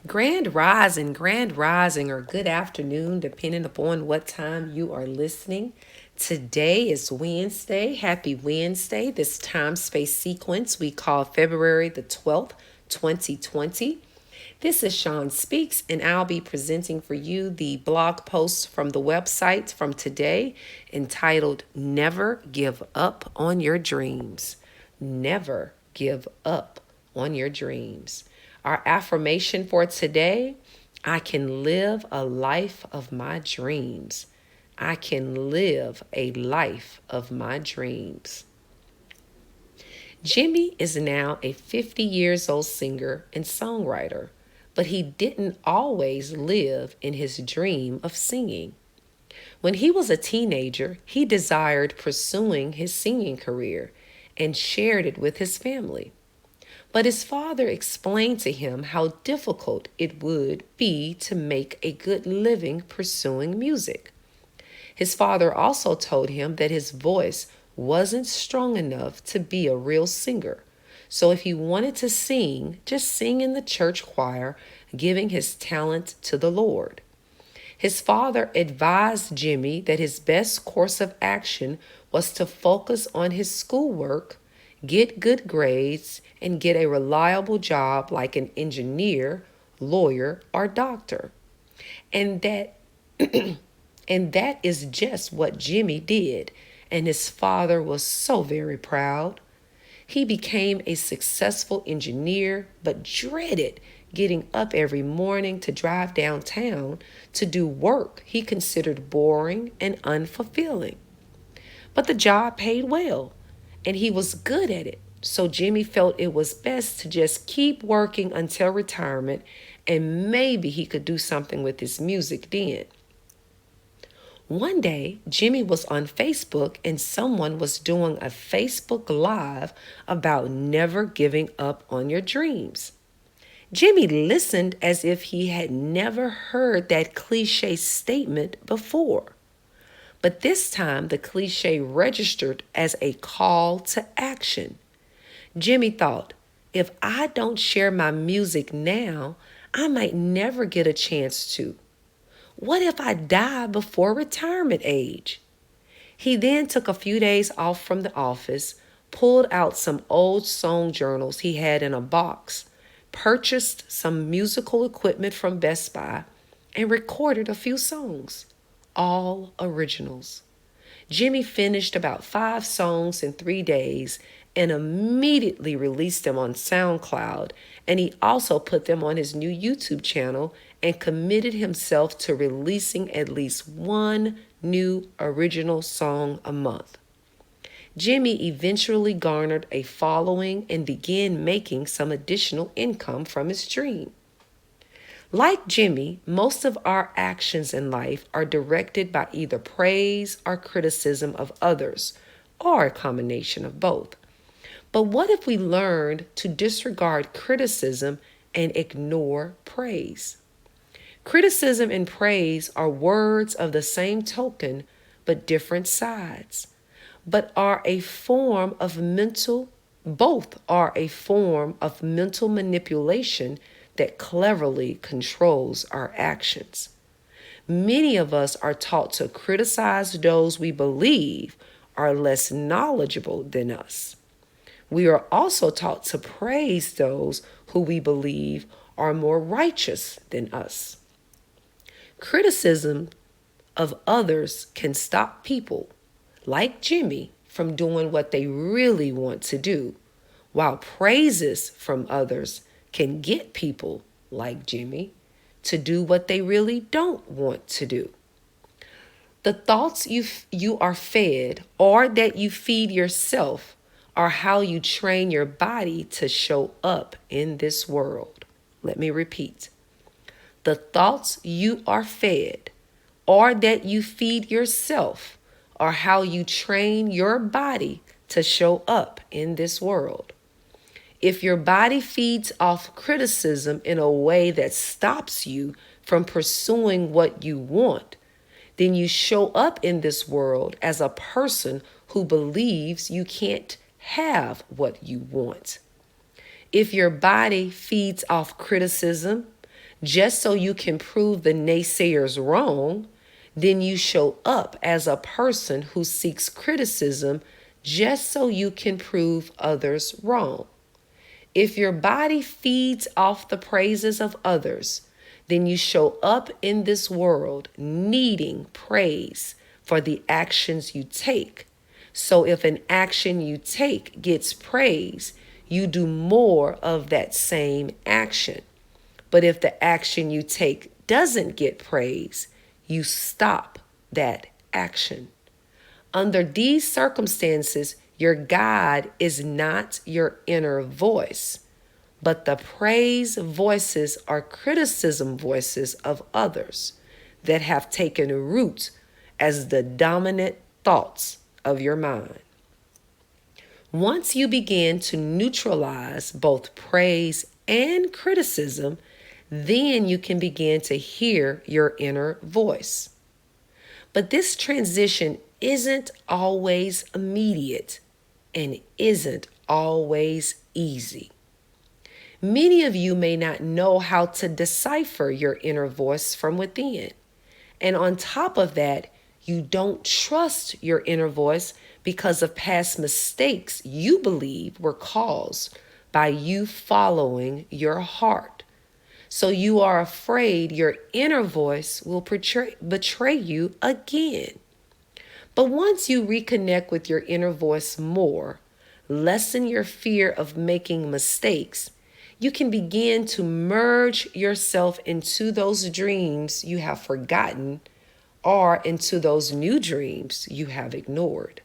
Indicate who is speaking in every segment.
Speaker 1: Grand rising, or good afternoon, depending upon what time you are listening. Today is Wednesday. Happy Wednesday. This time space sequence we call February the 12th, 2020. This is Sean Speaks, and I'll be presenting for you the blog post from the website from today entitled Never Give Up on Your Dreams. Never give up on your dreams. Our affirmation for today: I can live a life of my dreams. I can live a life of my dreams. Jimmy is now a 50 years old singer and songwriter, but he didn't always live in his dream of singing. When he was a teenager, he desired pursuing his singing career and shared it with his family. But his father explained to him how difficult it would be to make a good living pursuing music. His father also told him that his voice wasn't strong enough to be a real singer. So if he wanted to sing, just sing in the church choir, giving his talent to the Lord. His father advised Jimmy that his best course of action was to focus on his schoolwork, get good grades, and get a reliable job like an engineer, lawyer, or doctor. And that and that is just what Jimmy did, and his father was so very proud. He became a successful engineer, but dreaded getting up every morning to drive downtown to do work he considered boring and unfulfilling. But the job paid well, and he was good at it. So Jimmy felt it was best to just keep working until retirement, and maybe he could do something with his music then. One day, Jimmy was on Facebook and someone was doing a Facebook Live about never giving up on your dreams. Jimmy listened as if he had never heard that cliche statement before. But this time, the cliche registered as a call to action. Jimmy thought, if I don't share my music now, I might never get a chance to. What if I die before retirement age? He then took a few days off from the office, pulled out some old song journals he had in a box, purchased some musical equipment from Best Buy, and recorded a few songs, all originals. Jimmy finished about 5 songs in 3 days and immediately released them on SoundCloud, and he also put them on his new YouTube channel and committed himself to releasing at least one new original song a month. Jimmy eventually garnered a following and began making some additional income from his dream. Like Jimmy, most of our actions in life are directed by either praise or criticism of others, or a combination of both. But what if we learned to disregard criticism and ignore praise? Criticism and praise are words of the same token, but different sides, but are a form of mental, both are a form of mental manipulation that cleverly controls our actions. Many of us are taught to criticize those we believe are less knowledgeable than us. We are also taught to praise those who we believe are more righteous than us. Criticism of others can stop people, like Jimmy, from doing what they really want to do, while praises from others can get people, like Jimmy, to do what they really don't want to do. The thoughts you are fed, or that you feed yourself, are how you train your body to show up in this world. Let me repeat. The thoughts you are fed, or that you feed yourself, are how you train your body to show up in this world. If your body feeds off criticism in a way that stops you from pursuing what you want, then you show up in this world as a person who believes you can't have what you want. If your body feeds off criticism, just so you can prove the naysayers wrong, then you show up as a person who seeks criticism just so you can prove others wrong. If your body feeds off the praises of others, then you show up in this world needing praise for the actions you take. So if an action you take gets praise, you do more of that same action. But if the action you take doesn't get praise, you stop that action. Under these circumstances, your guide is not your inner voice, but the praise voices or criticism voices of others that have taken root as the dominant thoughts of your mind. Once you begin to neutralize both praise and criticism, then you can begin to hear your inner voice. But this transition isn't always immediate and isn't always easy. Many of you may not know how to decipher your inner voice from within. And on top of that, you don't trust your inner voice because of past mistakes you believe were caused by you following your heart. So you are afraid your inner voice will betray you again. But once you reconnect with your inner voice more, lessen your fear of making mistakes, you can begin to merge yourself into those dreams you have forgotten or into those new dreams you have ignored.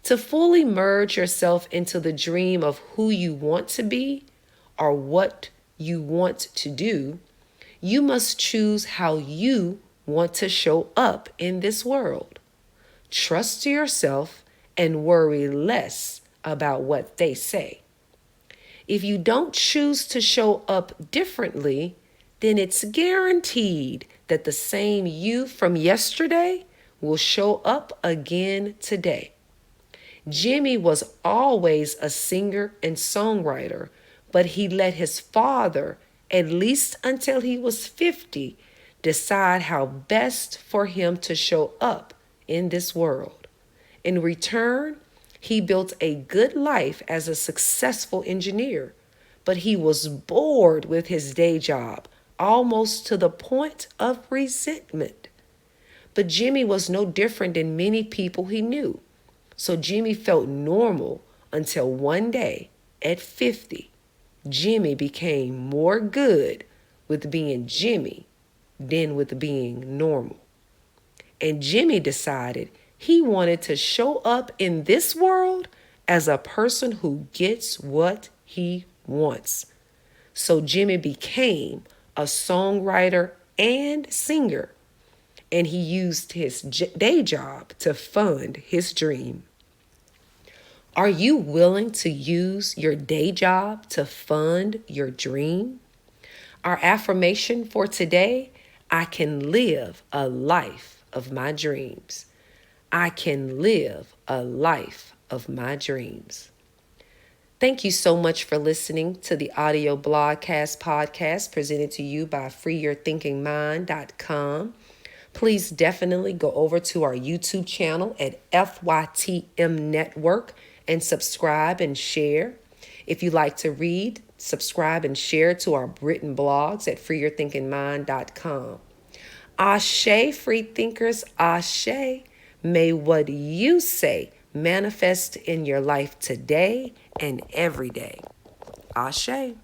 Speaker 1: To fully merge yourself into the dream of who you want to be or what you want to do, you must choose how you want to show up in this world. Trust yourself and worry less about what they say. If you don't choose to show up differently, then it's guaranteed that the same you from yesterday will show up again today. Jimmy was always a singer and songwriter, but he let his father, at least until he was 50, decide how best for him to show up in this world. In return, he built a good life as a successful engineer, but he was bored with his day job, almost to the point of resentment. But Jimmy was no different than many people he knew. So Jimmy felt normal until one day at 50, Jimmy became more good with being Jimmy than with being normal. And Jimmy decided he wanted to show up in this world as a person who gets what he wants. So Jimmy became a songwriter and singer, and he used his day job to fund his dream. Are you willing to use your day job to fund your dream? Our affirmation for today: I can live a life of my dreams. I can live a life of my dreams. Thank you so much for listening to the audio blogcast podcast presented to you by freeyourthinkingmind.com. Please definitely go over to our YouTube channel at FYTM Network and subscribe and share. If you like to read, subscribe and share to our written blogs at freeyourthinkingmind.com. Ashe, free thinkers, ashe. May what you say manifest in your life today and every day. Ashe.